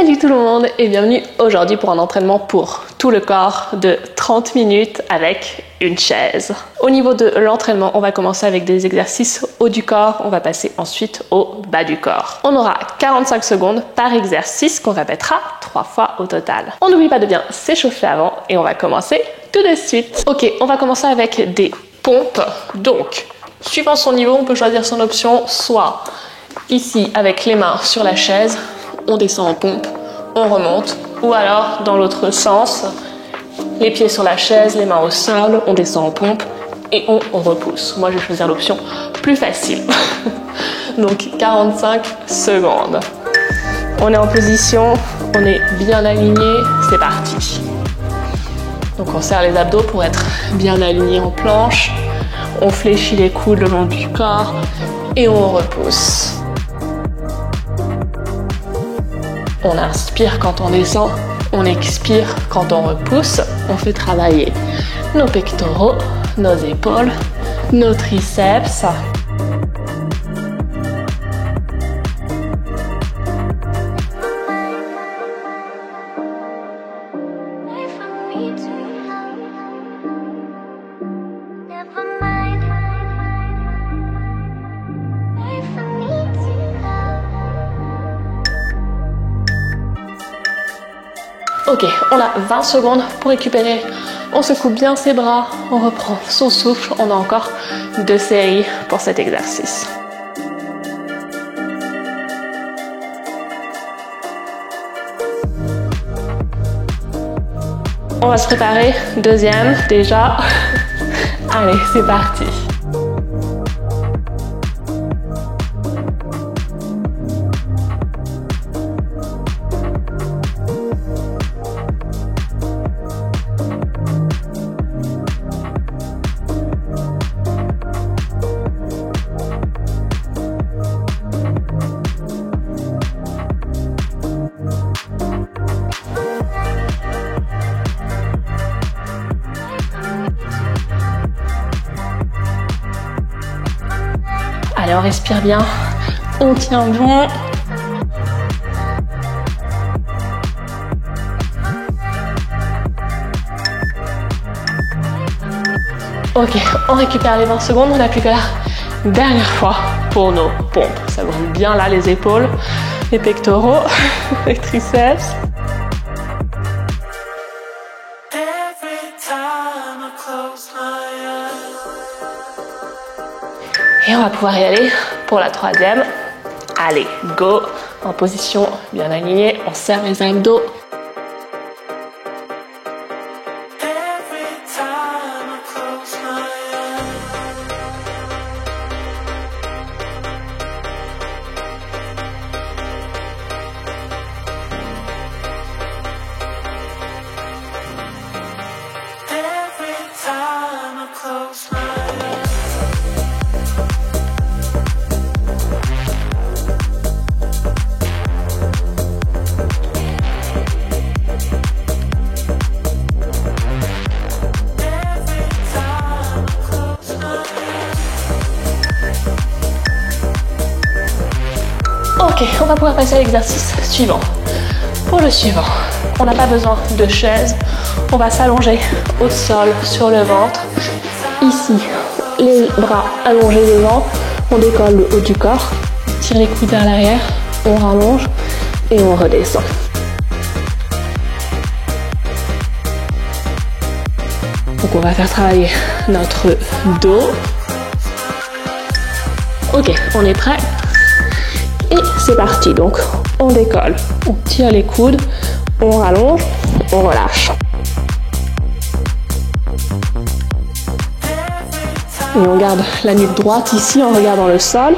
Salut tout le monde et bienvenue aujourd'hui pour un entraînement pour tout le corps de 30 minutes avec une chaise. Au niveau de l'entraînement, on va commencer avec des exercices haut du corps, on va passer ensuite au bas du corps. On aura 45 secondes par exercice qu'on répétera 3 fois au total. On n'oublie pas de bien s'échauffer avant et on va commencer tout de suite. Ok, on va commencer avec des pompes. Donc, suivant son niveau, on peut choisir son option, soit ici avec les mains sur la chaise, on descend en pompe, on remonte, ou alors dans l'autre sens, les pieds sur la chaise, les mains au sol, on descend en pompe et on repousse. Moi je vais choisir l'option plus facile. Donc 45 secondes. On est en position, on est bien aligné, c'est parti. Donc on serre les abdos pour être bien aligné en planche, on fléchit les coudes le long du corps et on repousse. On inspire quand on descend, on expire quand on repousse. On fait travailler nos pectoraux, nos épaules, nos triceps. Ok, on a 20 secondes pour récupérer. On secoue bien ses bras, on reprend son souffle. On a encore 2 séries pour cet exercice. On va se préparer, deuxième déjà. Allez, c'est parti. Allez, on respire bien, on tient bon. Ok, on récupère les 20 secondes, on n'a plus que la dernière fois pour nos pompes. Ça brûle bien là les épaules, les pectoraux, les triceps. Et on va pouvoir y aller pour la troisième. Allez, go! En position bien alignée, on serre les abdos. Ok, on va pouvoir passer à l'exercice suivant. Pour le suivant, on n'a pas besoin de chaise. On va s'allonger au sol, sur le ventre. Ici, les bras allongés devant. On décolle le haut du corps. On tire les coudes vers l'arrière. On rallonge et on redescend. Donc on va faire travailler notre dos. Ok, on est prêt. Et c'est parti, donc on décolle, on tire les coudes, on rallonge, on relâche. Et on garde la nuque droite ici en regardant le sol.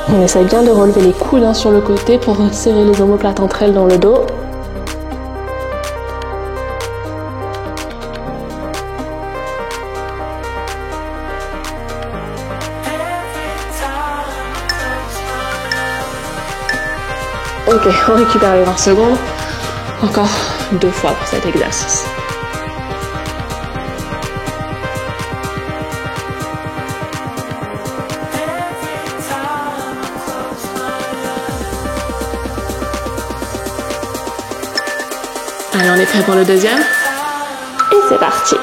On essaye bien de relever les coudes sur le côté pour serrer les omoplates entre elles dans le dos. Ok, on récupère les 20 secondes. Encore 2 fois pour cet exercice. Allez, on est prêt pour le deuxième? Et c'est parti!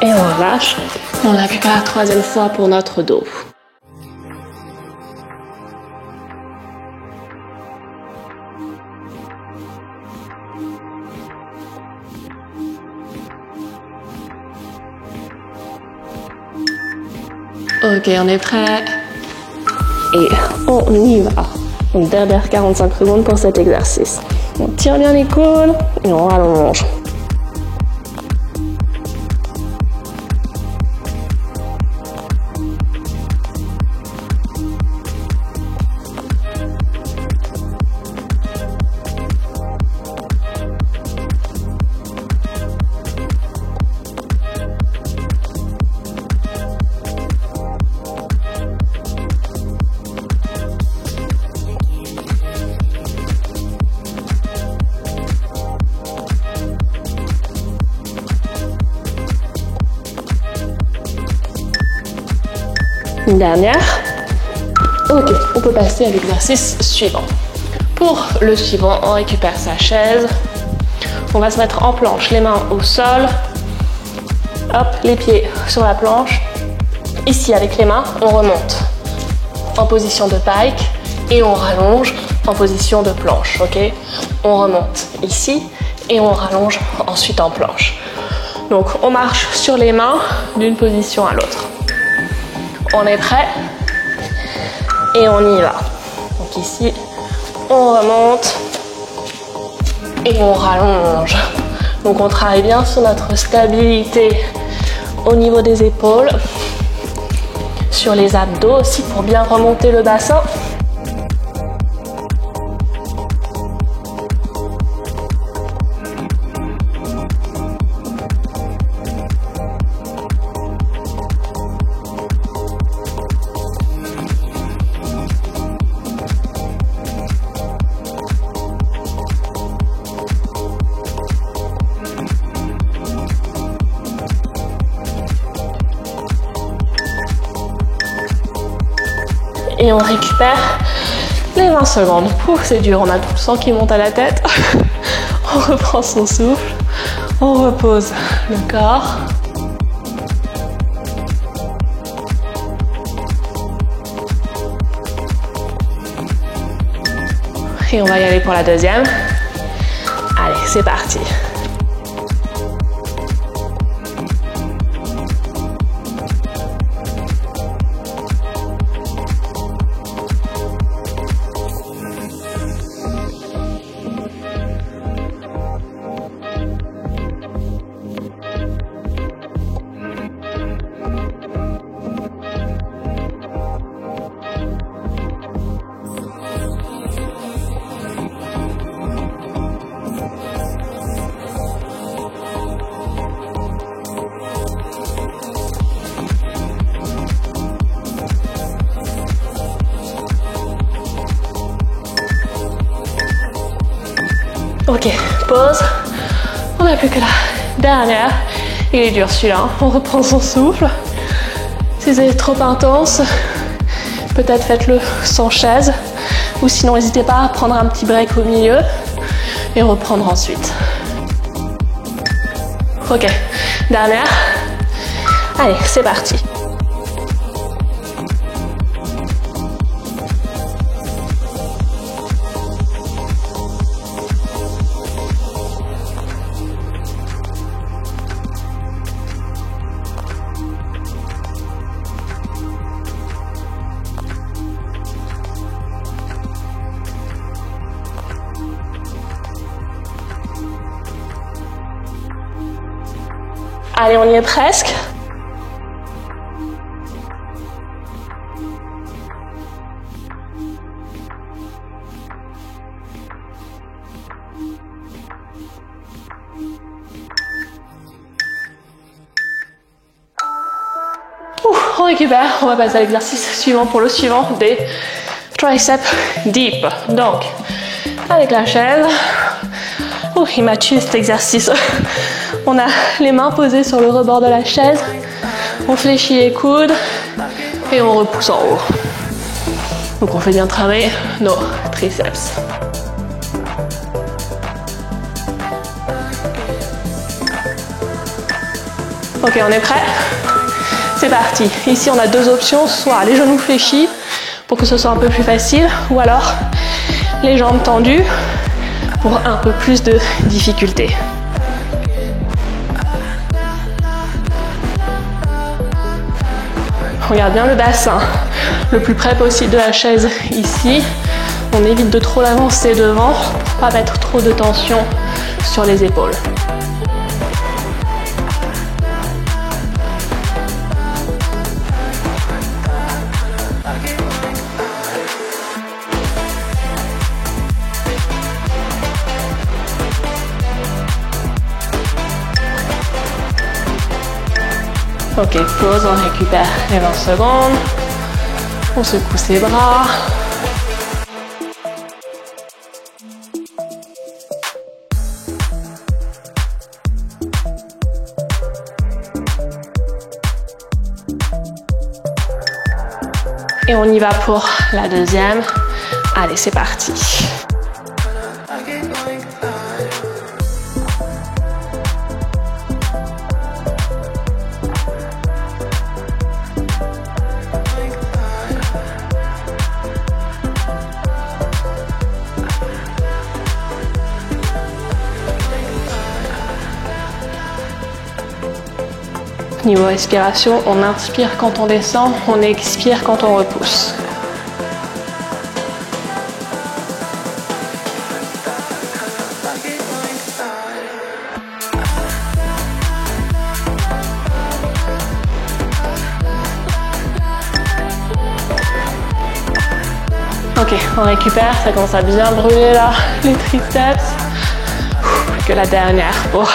Et on relâche. On n'a plus qu'à la 3e fois pour notre dos. Ok, on est prêt. Et on y va. Donc, dernière 45 secondes pour cet exercice. On tire bien les coudes et on rallonge. Une dernière. Ok, on peut passer à l'exercice suivant. Pour le suivant, on récupère sa chaise. On va se mettre en planche, les mains au sol. Hop, les pieds sur la planche. Ici, avec les mains, on remonte en position de pike et on rallonge en position de planche, ok? On remonte ici et on rallonge ensuite en planche. Donc, on marche sur les mains d'une position à l'autre. On est prêt et on y va. Donc ici, on remonte et on rallonge. Donc on travaille bien sur notre stabilité au niveau des épaules, sur les abdos aussi pour bien remonter le bassin. Et on récupère les 20 secondes. Ouf, c'est dur, on a tout le sang qui monte à la tête. On reprend son souffle, on repose le corps. Et on va y aller pour la deuxième. Allez, c'est parti. Ok, pause. On n'a plus que la dernière. Il est dur celui-là. On reprend son souffle. Si c'est trop intense, peut-être faites-le sans chaise. Ou sinon, n'hésitez pas à prendre un petit break au milieu et reprendre ensuite. Ok, dernière. Allez, c'est parti. Allez, on y est presque. On récupère, on va passer à l'exercice suivant pour le suivant des triceps deep. Donc, avec la chaise, il m'a tué cet exercice. On a les mains posées sur le rebord de la chaise, on fléchit les coudes et on repousse en haut. Donc on fait bien travailler nos triceps. Ok, on est prêt? C'est parti. Ici, on a deux options, soit les genoux fléchis pour que ce soit un peu plus facile, ou alors les jambes tendues pour un peu plus de difficulté. Regarde bien le bassin, le plus près possible de la chaise ici. On évite de trop l'avancer devant pour pas mettre trop de tension sur les épaules. Ok, pause, on récupère les 20 secondes. On secoue ses bras. Et on y va pour la deuxième. Allez, c'est parti. Niveau respiration, on inspire quand on descend, on expire quand on repousse. Ok, on récupère, ça commence à bien brûler là, les triceps. Plus que la dernière pour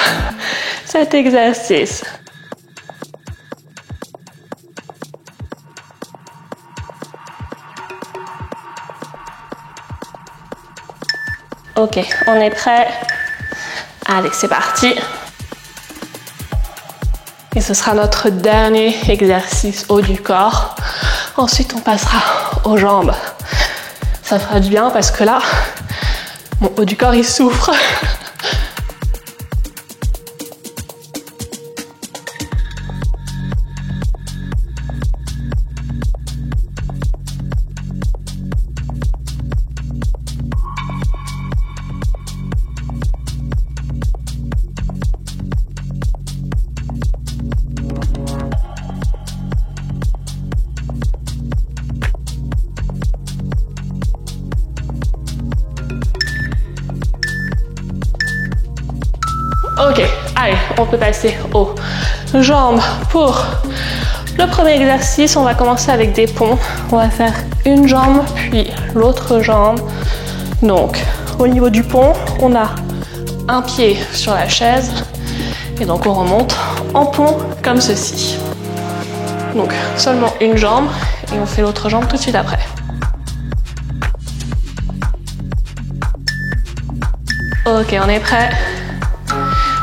cet exercice. Ok, on est prêt. Allez, c'est parti. Et ce sera notre dernier exercice haut du corps. Ensuite, on passera aux jambes. Ça fera du bien parce que là, mon haut du corps, il souffre. Ok, allez, on peut passer aux jambes pour le premier exercice. On va commencer avec des ponts. On va faire une jambe, puis l'autre jambe. Donc, au niveau du pont, on a un pied sur la chaise. Et donc, on remonte en pont comme ceci. Donc, seulement une jambe et on fait l'autre jambe tout de suite après. Ok, on est prêt?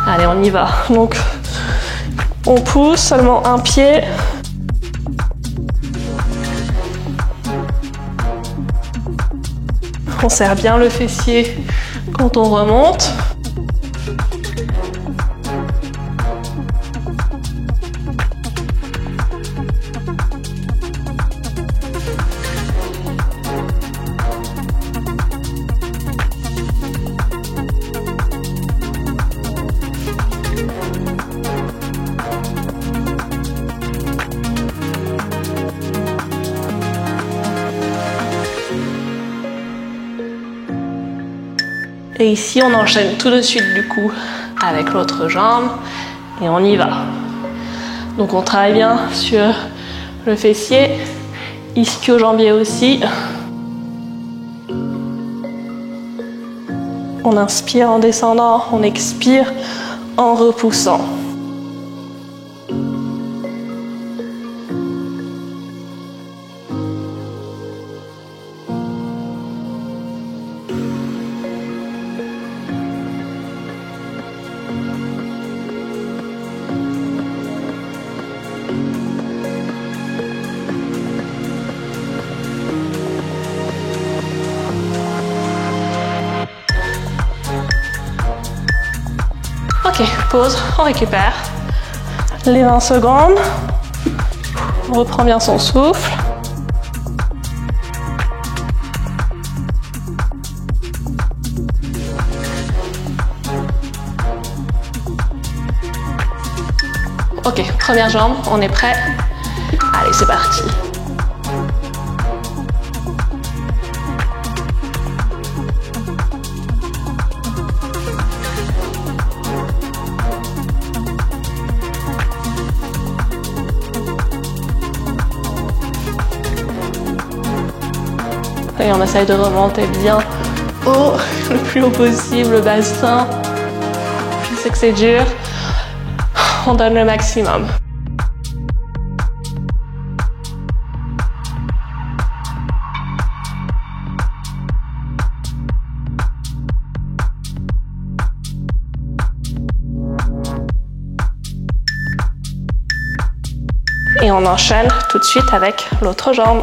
Allez, on y va. Donc, on pousse seulement un pied. On serre bien le fessier quand on remonte. Et ici, on enchaîne tout de suite du coup avec l'autre jambe et on y va. Donc on travaille bien sur le fessier, ischio-jambier aussi. On inspire en descendant, on expire en repoussant. Ok, pause, on récupère. Les 20 secondes. On reprend bien son souffle. Ok, première jambe, on est prêt. Allez, c'est parti. Et on essaye de remonter bien haut, le plus haut possible, le bassin. Je sais que c'est dur. On donne le maximum. Et on enchaîne tout de suite avec l'autre jambe.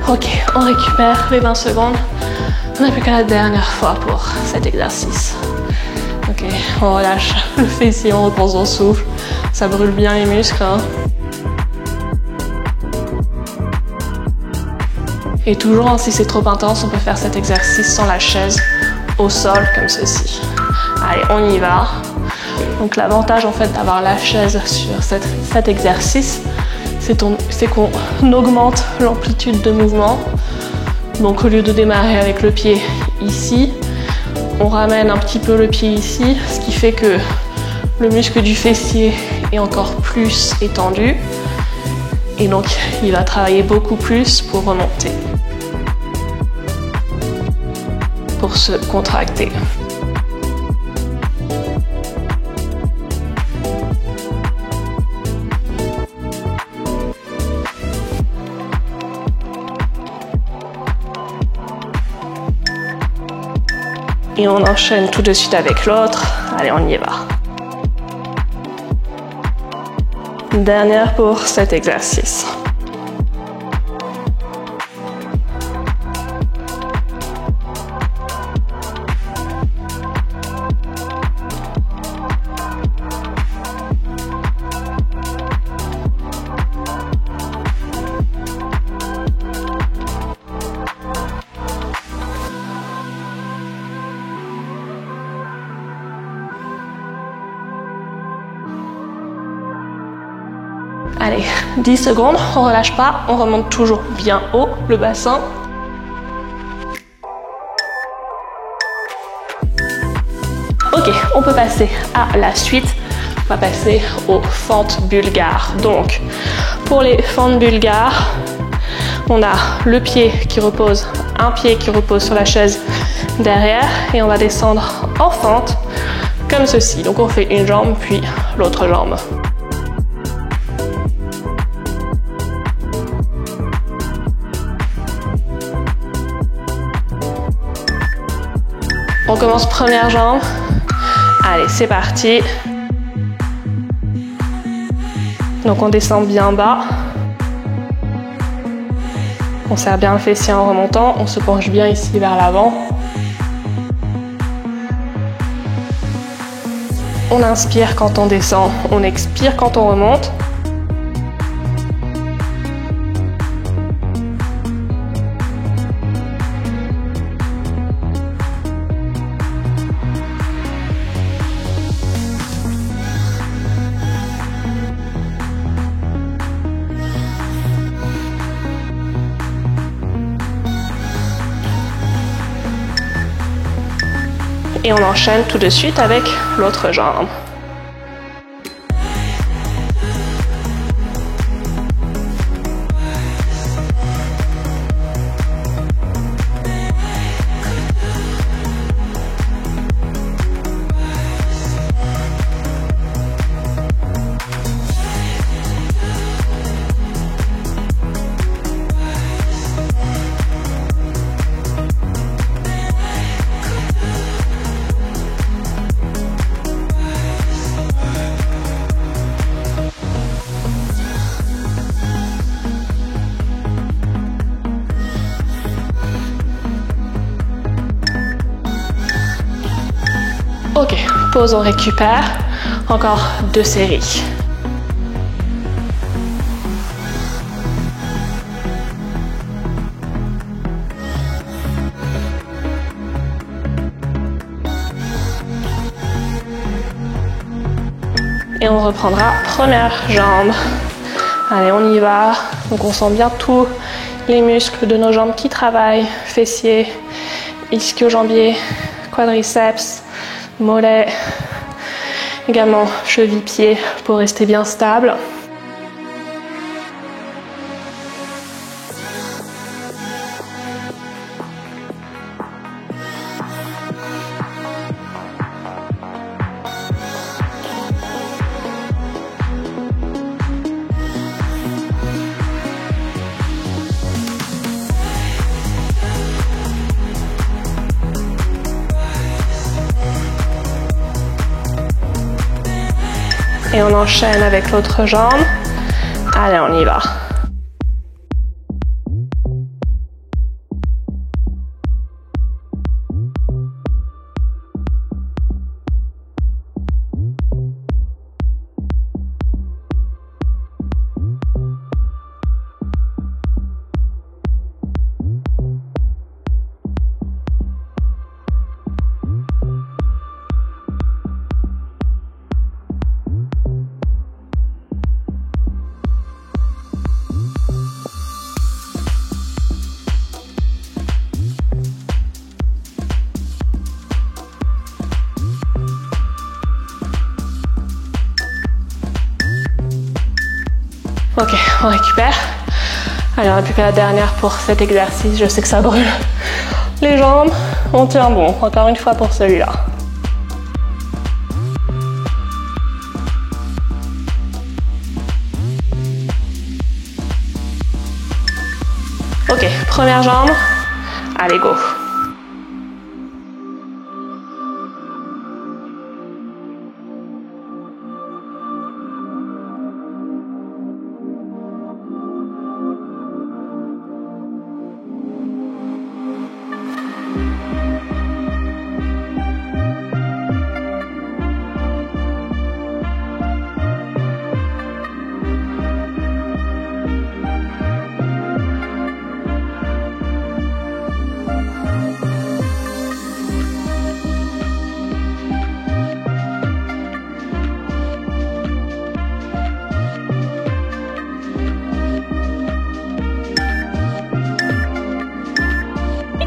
Ok, on récupère les 20 secondes. On n'a plus qu'à la dernière fois pour cet exercice. Ok, on relâche le fessier, on reprend son souffle. Ça brûle bien les muscles. Hein. Et toujours, hein, si c'est trop intense, on peut faire cet exercice sans la chaise, au sol, comme ceci. Allez, on y va. Donc l'avantage en fait d'avoir la chaise sur cet exercice, c'est qu'on augmente l'amplitude de mouvement. Donc au lieu de démarrer avec le pied ici, on ramène un petit peu le pied ici, ce qui fait que le muscle du fessier est encore plus étendu. Et donc il va travailler beaucoup plus pour remonter, pour se contracter. Et on enchaîne tout de suite avec l'autre. Allez, on y va. Dernière pour cet exercice. Allez, 10 secondes, on relâche pas, on remonte toujours bien haut le bassin. Ok, on peut passer à la suite. On va passer aux fentes bulgares. Donc, pour les fentes bulgares, on a le pied qui repose, un pied qui repose sur la chaise derrière et on va descendre en fente comme ceci. Donc on fait une jambe puis l'autre jambe. On commence première jambe. Allez, c'est parti. Donc on descend bien bas. On serre bien le fessier en remontant, on se penche bien ici vers l'avant. On inspire quand on descend, on expire quand on remonte. Et on enchaîne tout de suite avec l'autre jambe. Ok, pause, on récupère. Encore 2 séries. Et on reprendra première jambe. Allez, on y va. Donc on sent bien tous les muscles de nos jambes qui travaillent. Fessiers, ischio-jambiers, quadriceps, mollets, également cheville-pied pour rester bien stable. Et on enchaîne avec l'autre jambe. Allez, on y va. Ok, on récupère. Allez, on n'a plus que la dernière pour cet exercice. Je sais que ça brûle les jambes. On tient bon, encore une fois pour celui-là. Ok, première jambe. Allez, go.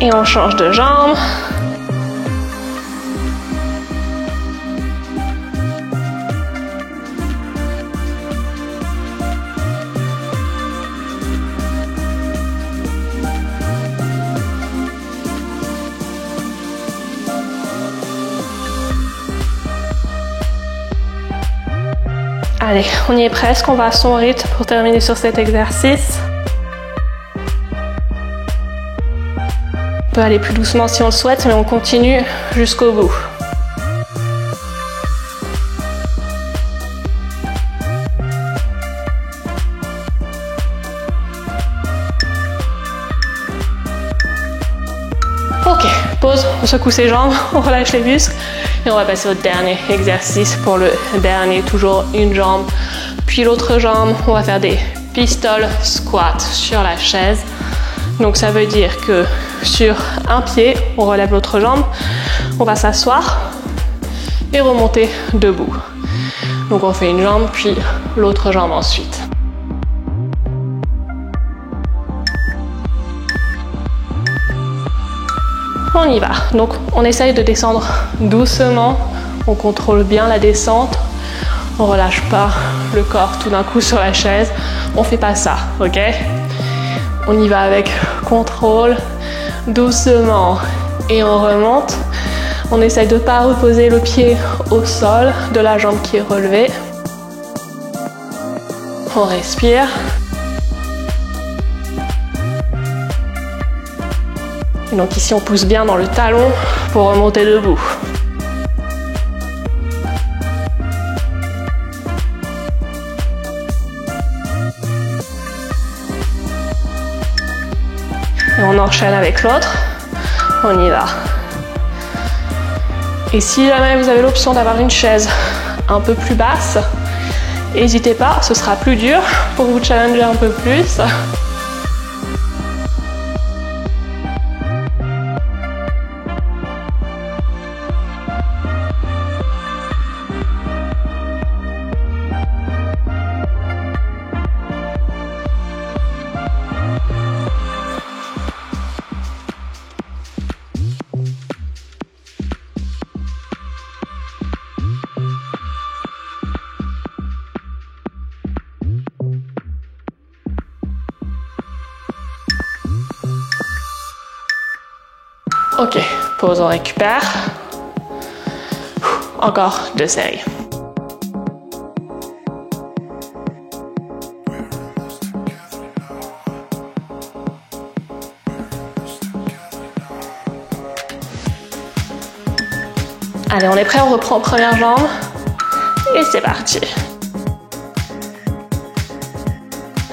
Et on change de jambe. Allez, on y est presque, on va à son rythme pour terminer sur cet exercice. On peut aller plus doucement si on le souhaite, mais on continue jusqu'au bout. on secoue ses jambes, on relâche les muscles et on va passer au dernier exercice. Pour le dernier, toujours une jambe, puis l'autre jambe. On va faire des pistol squats sur la chaise. Donc ça veut dire que sur un pied, on relève l'autre jambe, on va s'asseoir et remonter debout. Donc on fait une jambe, puis l'autre jambe ensuite. On y va. Donc on essaye de descendre doucement, on contrôle bien la descente, on relâche pas le corps tout d'un coup sur la chaise, on fait pas ça, ok? On y va avec contrôle, doucement, et on remonte. On essaye de ne pas reposer le pied au sol de la jambe qui est relevée. On respire. Et donc ici, on pousse bien dans le talon pour remonter debout. Et on enchaîne avec l'autre. On y va. Et si jamais vous avez l'option d'avoir une chaise un peu plus basse, n'hésitez pas, ce sera plus dur pour vous challenger un peu plus. Ok, pause, on récupère. Encore 2 séries. Allez, on est prêt, on reprend première jambe. Et c'est parti.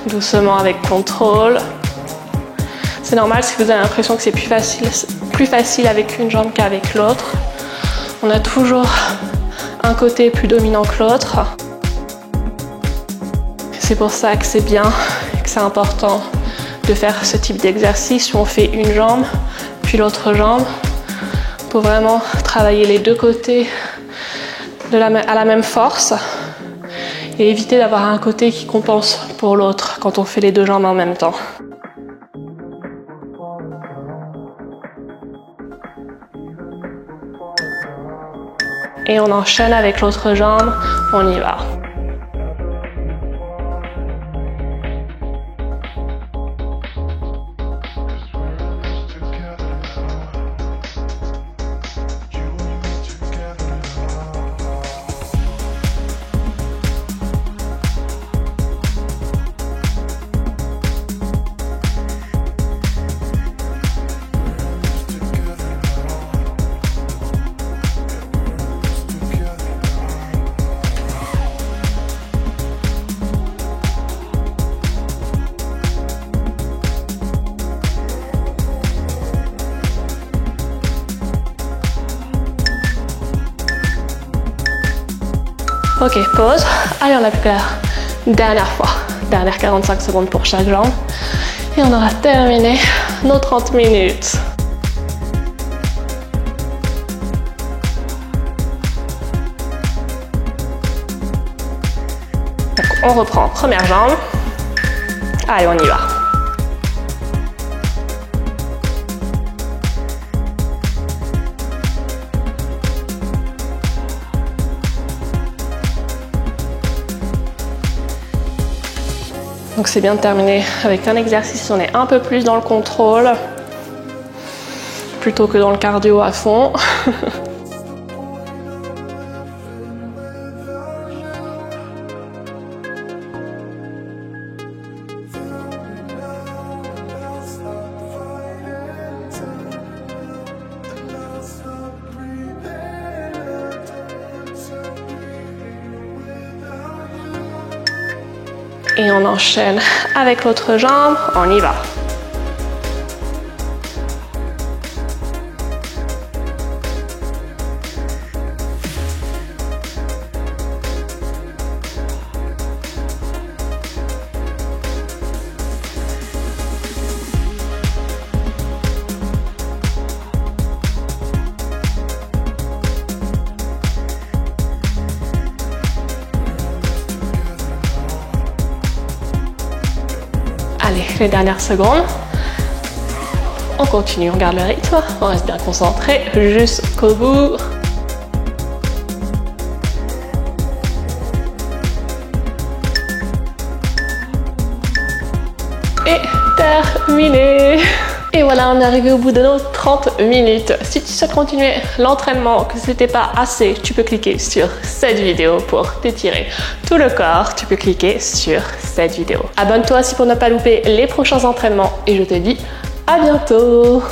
Doucement avec contrôle. C'est normal si vous avez l'impression que c'est plus facile avec une jambe qu'avec l'autre. On a toujours un côté plus dominant que l'autre. C'est pour ça que c'est bien et que c'est important de faire ce type d'exercice où on fait une jambe, puis l'autre jambe, pour vraiment travailler les deux côtés à la même force et éviter d'avoir un côté qui compense pour l'autre quand on fait les deux jambes en même temps. Et on enchaîne avec l'autre jambe, on y va. Ok, pause. Allez, on applique la dernière fois. Dernière 45 secondes pour chaque jambe. Et on aura terminé nos 30 minutes. Donc, on reprend première jambe. Allez, on y va. Donc c'est bien de terminer avec un exercice où on est un peu plus dans le contrôle plutôt que dans le cardio à fond. Et on enchaîne avec l'autre jambe, on y va. Allez, les dernières secondes. On continue, on garde le rythme, on reste bien concentré jusqu'au bout. Et terminé! Et voilà, on est arrivé au bout de nos 30 minutes. Si tu souhaites continuer l'entraînement, que ce n'était pas assez, tu peux cliquer sur cette vidéo pour t'étirer tout le corps. Tu peux cliquer sur cette vidéo. Abonne-toi aussi pour ne pas louper les prochains entraînements et je te dis à bientôt!